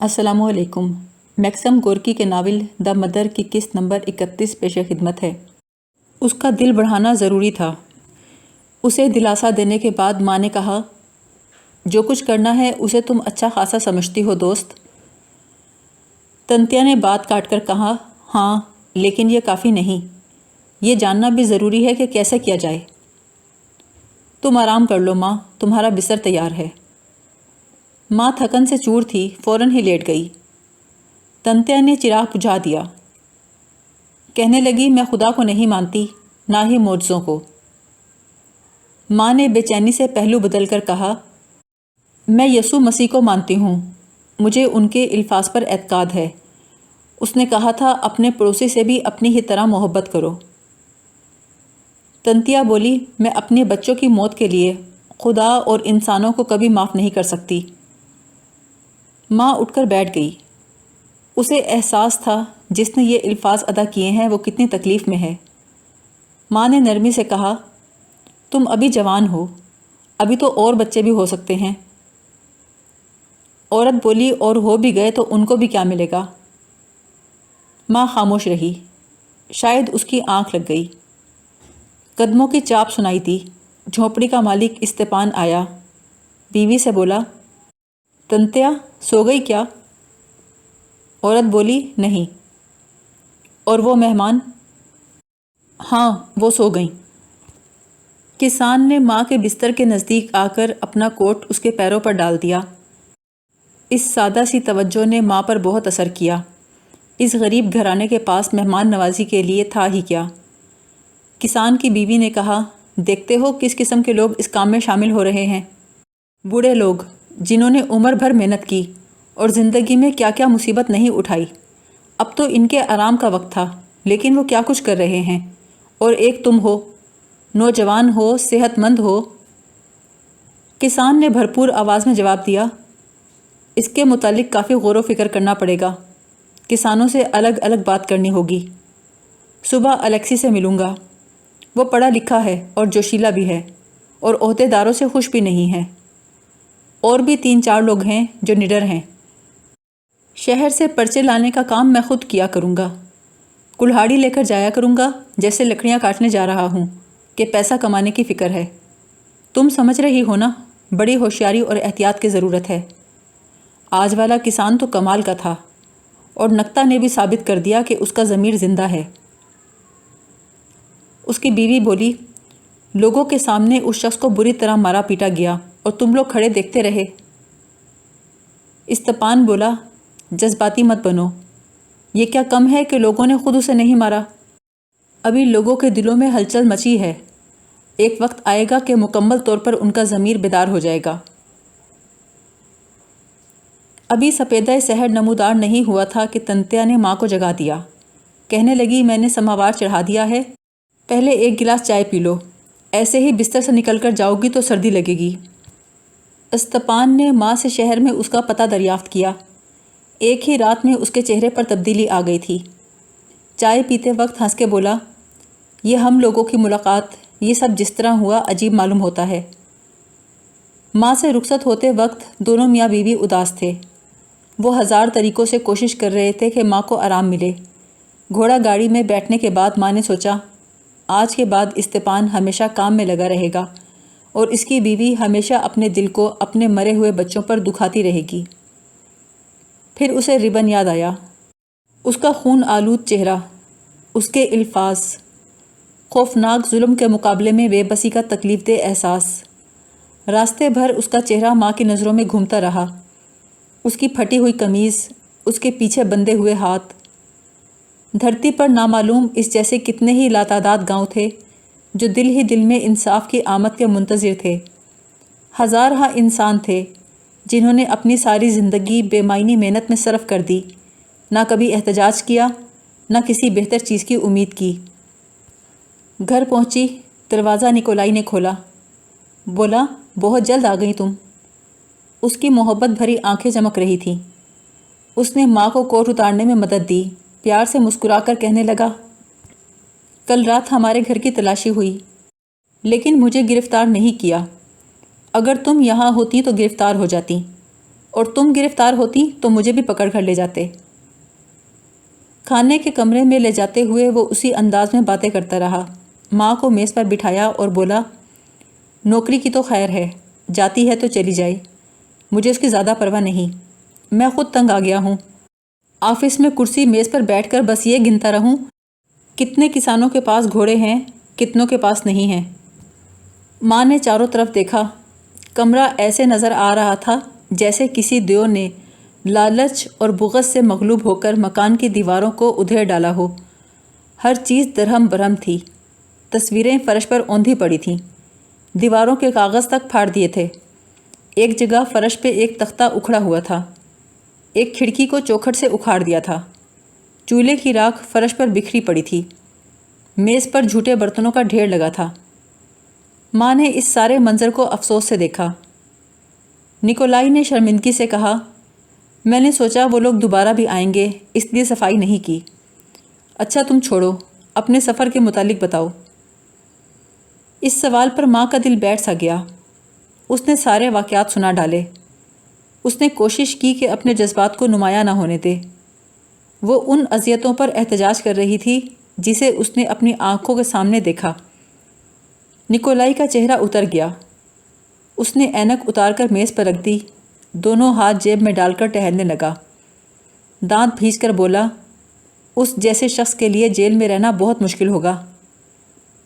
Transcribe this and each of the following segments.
السلام علیکم۔ Maxim Gorky کے ناول دا مدر کی قسط نمبر 31 پیش خدمت ہے۔ اس کا دل بڑھانا ضروری تھا۔ اسے دلاسا دینے کے بعد ماں نے کہا، جو کچھ کرنا ہے اسے تم اچھا خاصا سمجھتی ہو دوست۔ تنتیا نے بات کاٹ کر کہا، ہاں لیکن یہ کافی نہیں، یہ جاننا بھی ضروری ہے کہ کیسے کیا جائے۔ تم آرام کر لو ماں، تمہارا بستر تیار ہے۔ ماں تھکن سے چور تھی، فوراً ہی لیٹ گئی۔ تنتیا نے چراغ بجھا دیا۔ کہنے لگی، میں خدا کو نہیں مانتی، نہ ہی معجزوں کو۔ ماں نے بے چینی سے پہلو بدل کر کہا، میں یسوع مسیح کو مانتی ہوں، مجھے ان کے الفاظ پر اعتقاد ہے۔ اس نے کہا تھا، اپنے پڑوسی سے بھی اپنی ہی طرح محبت کرو۔ تنتیا بولی، میں اپنے بچوں کی موت کے لیے خدا اور انسانوں کو کبھی معاف نہیں کر سکتی۔ ماں اٹھ کر بیٹھ گئی۔ اسے احساس تھا جس نے یہ الفاظ ادا کیے ہیں وہ کتنی تکلیف میں ہے۔ ماں نے نرمی سے کہا، تم ابھی جوان ہو، ابھی تو اور بچے بھی ہو سکتے ہیں۔ عورت بولی، اور ہو بھی گئے تو ان کو بھی کیا ملے گا؟ ماں خاموش رہی، شاید اس کی آنکھ لگ گئی۔ قدموں کی چاپ سنائی دی۔ جھونپڑی کا مالک استپان آیا، بیوی سے بولا، تنتیا سو گئی کیا؟ عورت بولی، نہیں۔ اور وہ مہمان؟ ہاں وہ سو گئیں۔ کسان نے ماں کے بستر کے نزدیک آ کر اپنا کوٹ اس کے پیروں پر ڈال دیا۔ اس سادہ سی توجہ نے ماں پر بہت اثر کیا۔ اس غریب گھرانے کے پاس مہمان نوازی کے لیے تھا ہی کیا۔ کسان کی بیوی نے کہا، دیکھتے ہو کس قسم کے لوگ اس کام میں شامل ہو رہے ہیں۔ بوڑھے لوگ جنہوں نے عمر بھر محنت کی اور زندگی میں کیا کیا مصیبت نہیں اٹھائی، اب تو ان کے آرام کا وقت تھا، لیکن وہ کیا کچھ کر رہے ہیں۔ اور ایک تم ہو، نوجوان ہو، صحت مند ہو۔ کسان نے بھرپور آواز میں جواب دیا، اس کے متعلق کافی غور و فکر کرنا پڑے گا، کسانوں سے الگ الگ بات کرنی ہوگی۔ صبح الیکسی سے ملوں گا، وہ پڑھا لکھا ہے اور جوشیلا بھی ہے اور عہدے داروں سے خوش بھی نہیں ہے۔ اور بھی 3-4 لوگ ہیں جو نڈر ہیں۔ شہر سے پرچے لانے کا کام میں خود کیا کروں گا، کلہاڑی لے کر جایا کروں گا جیسے لکڑیاں کاٹنے جا رہا ہوں کہ پیسہ کمانے کی فکر ہے۔ تم سمجھ رہی ہو نا، بڑی ہوشیاری اور احتیاط کی ضرورت ہے۔ آج والا کسان تو کمال کا تھا، اور نکتہ نے بھی ثابت کر دیا کہ اس کا ضمیر زندہ ہے۔ اس کی بیوی بولی، لوگوں کے سامنے اس شخص کو بری طرح مارا پیٹا گیا اور تم لوگ کھڑے دیکھتے رہے۔ استپان بولا، جذباتی مت بنو، یہ کیا کم ہے کہ لوگوں نے خود اسے نہیں مارا؟ ابھی لوگوں کے دلوں میں ہلچل مچی ہے، ایک وقت آئے گا کہ مکمل طور پر ان کا ضمیر بیدار ہو جائے گا۔ ابھی سپیدہ سحر نمودار نہیں ہوا تھا کہ تنتیا نے ماں کو جگا دیا۔ کہنے لگی، میں نے سماوار چڑھا دیا ہے، پہلے ایک گلاس چائے پی لو، ایسے ہی بستر سے نکل کر جاؤ گی تو سردی لگے گی۔ استپان نے ماں سے شہر میں اس کا پتہ دریافت کیا۔ ایک ہی رات میں اس کے چہرے پر تبدیلی آ گئی تھی۔ چائے پیتے وقت ہنس کے بولا، یہ ہم لوگوں کی ملاقات، یہ سب جس طرح ہوا عجیب معلوم ہوتا ہے۔ ماں سے رخصت ہوتے وقت دونوں میاں بیوی اداس تھے۔ وہ 1000 طریقوں سے کوشش کر رہے تھے کہ ماں کو آرام ملے۔ گھوڑا گاڑی میں بیٹھنے کے بعد ماں نے سوچا، آج کے بعد استپان ہمیشہ کام میں لگا رہے گا اور اس کی بیوی ہمیشہ اپنے دل کو اپنے مرے ہوئے بچوں پر دکھاتی رہے گی۔ پھر اسے ربن یاد آیا، اس کا خون آلود چہرہ، اس کے الفاظ، خوفناک ظلم کے مقابلے میں بے بسی کا تکلیف دہ احساس۔ راستے بھر اس کا چہرہ ماں کی نظروں میں گھومتا رہا، اس کی پھٹی ہوئی قمیض، اس کے پیچھے بندھے ہوئے ہاتھ۔ دھرتی پر نامعلوم اس جیسے کتنے ہی لاتعداد گاؤں تھے جو دل ہی دل میں انصاف کی آمد کے منتظر تھے۔ ہزارہا انسان تھے جنہوں نے اپنی ساری زندگی بے معنی محنت میں صرف کر دی، نہ کبھی احتجاج کیا، نہ کسی بہتر چیز کی امید کی۔ گھر پہنچی، دروازہ نکولائی نے کھولا۔ بولا، بہت جلد آ گئی تم۔ اس کی محبت بھری آنکھیں چمک رہی تھیں۔ اس نے ماں کو کوٹ اتارنے میں مدد دی، پیار سے مسکرا کر کہنے لگا، کل رات ہمارے گھر کی تلاشی ہوئی، لیکن مجھے گرفتار نہیں کیا۔ اگر تم یہاں ہوتی تو گرفتار ہو جاتی۔ اور تم گرفتار ہوتی تو مجھے بھی پکڑ کر لے جاتے۔ کھانے کے کمرے میں لے جاتے ہوئے وہ اسی انداز میں باتیں کرتا رہا۔ ماں کو میز پر بٹھایا اور بولا، نوکری کی تو خیر ہے، جاتی ہے تو چلی جائے، مجھے اس کی زیادہ پرواہ نہیں، میں خود تنگ آ گیا ہوں۔ آفس میں کرسی میز پر بیٹھ کر بس یہ گنتا رہوں، کتنے کسانوں کے پاس گھوڑے ہیں، کتنوں کے پاس نہیں ہیں۔ ماں نے چاروں طرف دیکھا، کمرہ ایسے نظر آ رہا تھا جیسے کسی دیو نے لالچ اور بغض سے مغلوب ہو کر مکان کی دیواروں کو ادھیڑ ڈالا ہو۔ ہر چیز درہم برہم تھی، تصویریں فرش پر اوندھی پڑی تھیں، دیواروں کے کاغذ تک پھاڑ دیے تھے۔ ایک جگہ فرش پہ ایک تختہ اکھڑا ہوا تھا، ایک کھڑکی کو چوکھٹ سے اکھاڑ دیا تھا، چولہے کی راکھ فرش پر بکھری پڑی تھی، میز پر جھوٹے برتنوں کا ڈھیر لگا تھا۔ ماں نے اس سارے منظر کو افسوس سے دیکھا۔ نکولائی نے شرمندگی سے کہا، میں نے سوچا وہ لوگ دوبارہ بھی آئیں گے، اس لیے صفائی نہیں کی۔ اچھا تم چھوڑو، اپنے سفر کے متعلق بتاؤ۔ اس سوال پر ماں کا دل بیٹھ سا گیا۔ اس نے سارے واقعات سنا ڈالے۔ اس نے کوشش کی کہ اپنے جذبات کو نمایاں نہ ہونے دے۔ وہ ان اذیتوں پر احتجاج کر رہی تھی جسے اس نے اپنی آنکھوں کے سامنے دیکھا۔ نکولائی کا چہرہ اتر گیا۔ اس نے اینک اتار کر میز پر رکھ دی، دونوں ہاتھ جیب میں ڈال کر ٹہلنے لگا۔ دانت بھینچ کر بولا، اس جیسے شخص کے لیے جیل میں رہنا بہت مشکل ہوگا۔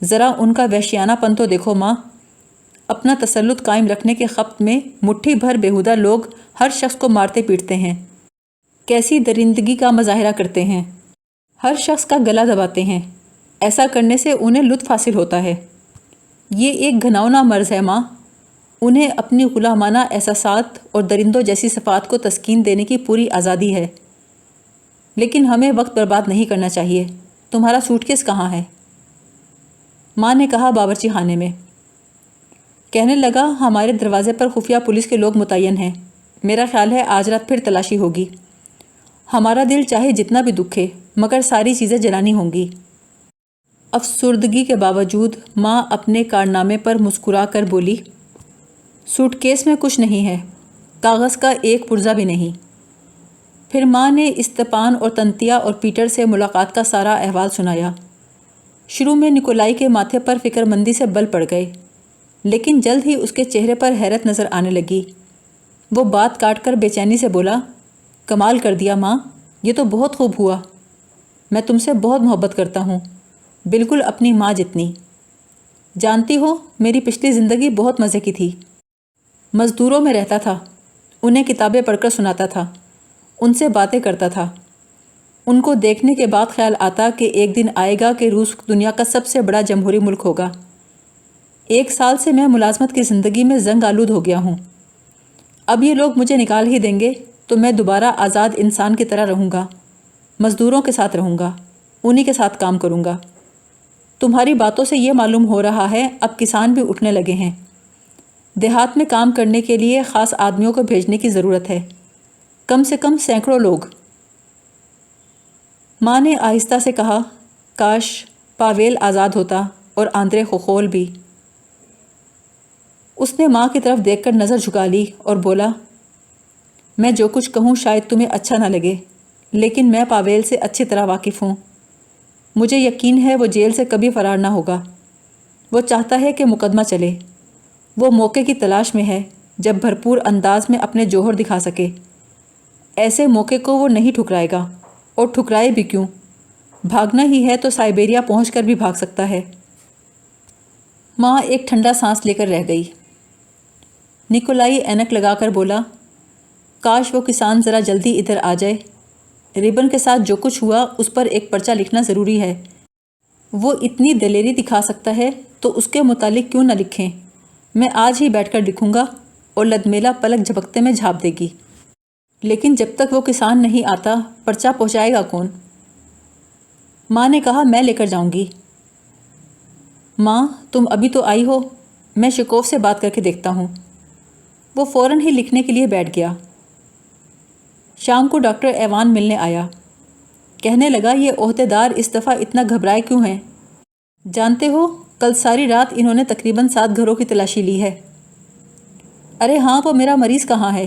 ذرا ان کا وحشیانہ پن تو دیکھو ماں، اپنا تسلط قائم رکھنے کے خپت میں مٹھی بھر بیہودہ لوگ ہر شخص کو مارتے پیٹتے ہیں، کیسی درندگی کا مظاہرہ کرتے ہیں، ہر شخص کا گلا دباتے ہیں۔ ایسا کرنے سے انہیں لطف حاصل ہوتا ہے۔ یہ ایک گھناؤنا مرض ہے ماں، انہیں اپنی غلامانہ احساسات اور درندوں جیسی صفات کو تسکین دینے کی پوری آزادی ہے۔ لیکن ہمیں وقت برباد نہیں کرنا چاہیے۔ تمہارا سوٹ کیس کہاں ہے؟ ماں نے کہا، باورچی خانے میں۔ کہنے لگا، ہمارے دروازے پر خفیہ پولیس کے لوگ متعین ہیں، میرا خیال ہے آج رات پھر تلاشی ہوگی۔ ہمارا دل چاہے جتنا بھی دکھے مگر ساری چیزیں جلانی ہوں گی۔ افسردگی کے باوجود ماں اپنے کارنامے پر مسکرا کر بولی، سوٹ کیس میں کچھ نہیں ہے، کاغذ کا ایک پرزہ بھی نہیں۔ پھر ماں نے استپان اور تنتیا اور پیٹر سے ملاقات کا سارا احوال سنایا۔ شروع میں نکولائی کے ماتھے پر فکر مندی سے بل پڑ گئے، لیکن جلد ہی اس کے چہرے پر حیرت نظر آنے لگی۔ وہ بات کاٹ کر بے چینی سے بولا، کمال کر دیا ماں، یہ تو بہت خوب ہوا۔ میں تم سے بہت محبت کرتا ہوں، بالکل اپنی ماں جتنی۔ جانتی ہو، میری پچھلی زندگی بہت مزے کی تھی۔ مزدوروں میں رہتا تھا، انہیں کتابیں پڑھ کر سناتا تھا، ان سے باتیں کرتا تھا۔ ان کو دیکھنے کے بعد خیال آتا کہ ایک دن آئے گا کہ روس دنیا کا سب سے بڑا جمہوری ملک ہوگا۔ 1 سال سے میں ملازمت کی زندگی میں زنگ آلود ہو گیا ہوں۔ اب یہ لوگ مجھے نکال ہی دیں گے تو میں دوبارہ آزاد انسان کی طرح رہوں گا، مزدوروں کے ساتھ رہوں گا، انہی کے ساتھ کام کروں گا۔ تمہاری باتوں سے یہ معلوم ہو رہا ہے اب کسان بھی اٹھنے لگے ہیں۔ دیہات میں کام کرنے کے لیے خاص آدمیوں کو بھیجنے کی ضرورت ہے، کم سے کم سینکڑوں لوگ۔ ماں نے آہستہ سے کہا، کاش پاویل آزاد ہوتا اور آندرے خوخول بھی۔ اس نے ماں کی طرف دیکھ کر نظر جھکا لی اور بولا، میں جو کچھ کہوں شاید تمہیں اچھا نہ لگے، لیکن میں پاویل سے اچھی طرح واقف ہوں۔ مجھے یقین ہے وہ جیل سے کبھی فرار نہ ہوگا۔ وہ چاہتا ہے کہ مقدمہ چلے۔ وہ موقع کی تلاش میں ہے جب بھرپور انداز میں اپنے جوہر دکھا سکے۔ ایسے موقع کو وہ نہیں ٹھکرائے گا، اور ٹھکرائے بھی کیوں؟ بھاگنا ہی ہے تو سائبیریا پہنچ کر بھی بھاگ سکتا ہے۔ ماں ایک ٹھنڈا سانس لے کر رہ گئی۔ نکولائی اینک لگا کر بولا، کاش وہ کسان ذرا جلدی ادھر آ جائے۔ ربن کے ساتھ جو کچھ ہوا اس پر ایک پرچہ لکھنا ضروری ہے۔ وہ اتنی دلیری دکھا سکتا ہے تو اس کے متعلق کیوں نہ لکھیں؟ میں آج ہی بیٹھ کر لکھوں گا اور لدمیلا پلک جھپکتے میں جھاپ دے گی۔ لیکن جب تک وہ کسان نہیں آتا پرچہ پہنچائے گا کون؟ ماں نے کہا، میں لے کر جاؤں گی۔ ماں تم ابھی تو آئی ہو، میں شکوف سے بات کر کے دیکھتا ہوں۔ وہ فوراً ہی لکھنے کے لیے بیٹھ گیا۔ شام کو ڈاکٹر ایوان ملنے آیا۔ کہنے لگا، یہ عہدیدار اس دفعہ اتنا گھبرائے کیوں ہیں؟ جانتے ہو کل ساری رات انہوں نے تقریباً 7 گھروں کی تلاشی لی ہے۔ ارے ہاں، وہ میرا مریض کہاں ہے؟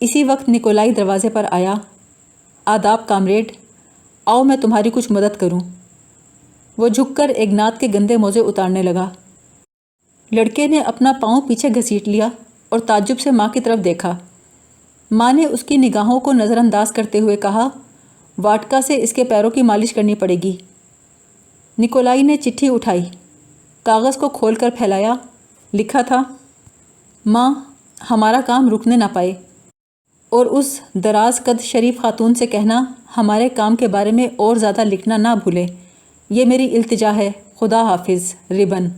اسی وقت نکولائی دروازے پر آیا۔ آداب کامریڈ، آؤ میں تمہاری کچھ مدد کروں۔ وہ جھک کر اگنات کے گندے موزے اتارنے لگا۔ لڑکے نے اپنا پاؤں پیچھے گھسیٹ لیا اور تعجب سے ماں کی طرف دیکھا۔ ماں نے اس کی نگاہوں کو نظر انداز کرتے ہوئے کہا، واٹکا سے اس کے پیروں کی مالش کرنی پڑے گی۔ نکولائی نے چٹھی اٹھائی، کاغذ کو کھول کر پھیلایا۔ لکھا تھا، ماں، ہمارا کام رکنے نہ پائے، اور اس دراز قد شریف خاتون سے کہنا ہمارے کام کے بارے میں اور زیادہ لکھنا نہ بھولے۔ یہ میری التجا ہے۔ خدا حافظ، ربن۔